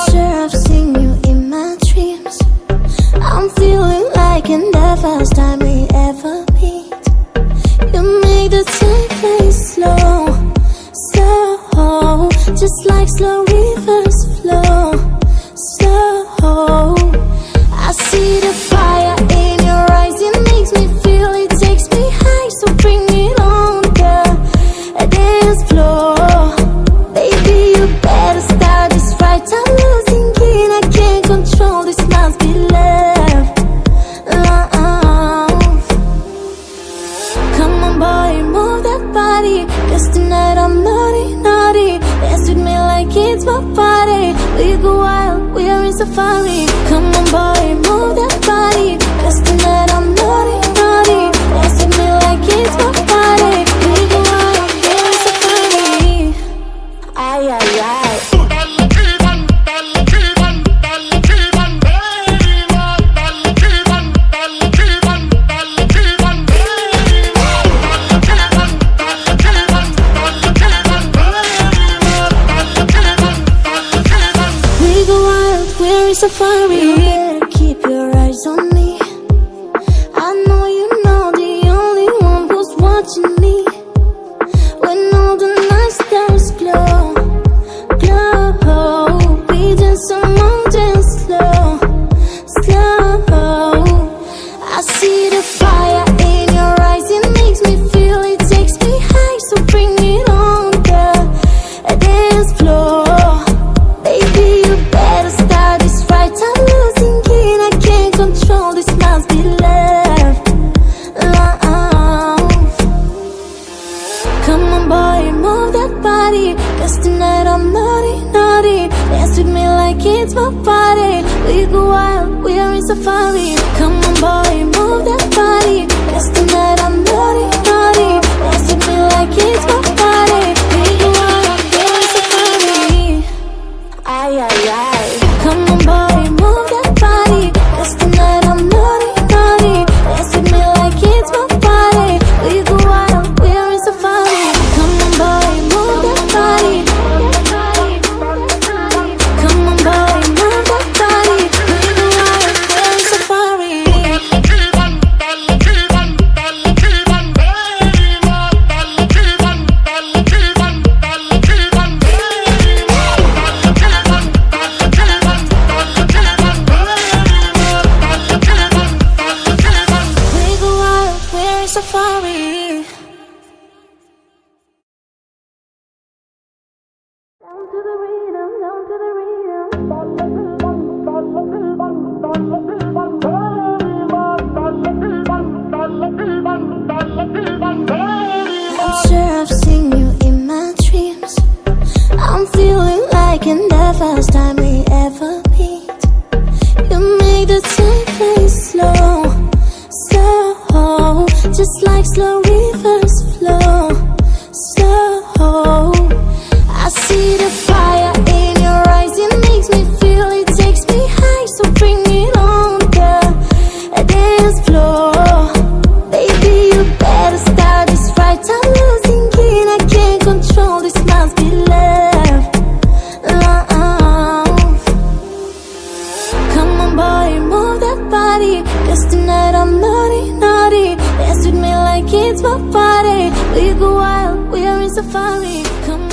sure I've seen you in my dreams. I'm feeling like in the first time we ever meet. You make the time play slow, slow, just like slow rivers flow, slow. I see the fire in your eyes, it makes me feel, it takes me high. So bring it on, girl, a dance floor. Baby, you better start this right. I'm losing it, I can't control this, must be love, love. Come on boy, move that body, 'cause tonight I'm naughty, naughty. Dance with me like it's my party. We go wild, we are in safari. Come on boy, move that body, 'cause tonight I'm naughty, naughty. Dance with me like it's my party. We go wild, we are in safari. Ay, ay, ay. Safari. You better keep your eyes on me. I know you know the only one who's watching me. When all the night stars glow, glow, we dance among dance slow, slow. I see the fire in your eyes, it makes me feel, it takes me high. So bring it on, girl, a dance floor. Baby, you better start this right. I'm losing it, I can't control this, must be love, love. Come on boy, move that body, 'cause tonight I'm naughty, naughty. Dance with me like it's my party. We go wild, we are in safari. Come on boy, move that body, 'cause tonight I'm naughty, naughty. Dance with me like it's my party. We go wild, we are in safari. Ay, ay, ay. Come on boy, move that body, 'cause tonight I'm naughty, naughty. Dance with me like it's my party. We go wild, we are in safari. Come on boy, move that body. Come on boy, move that body. We go wild, we are in safari. Safari. Down to the rhythm, down to the rhythm. I'm sure I've seen you in my dreams. I'm feeling like in the first time we ever meet. You make the time play slow, slow, just like slow rivers flow, slow. I see the fire in your eyes, it makes me feel, it takes me high. So bring it on, girl, a dance floor. Baby, you better start this right. I'm losing it, I can't control this, must be love, love. Come on boy, move that body, 'cause tonight I'm naughty, naughty. Dance with me like it's my party. We go wild, we are in safari. Come on.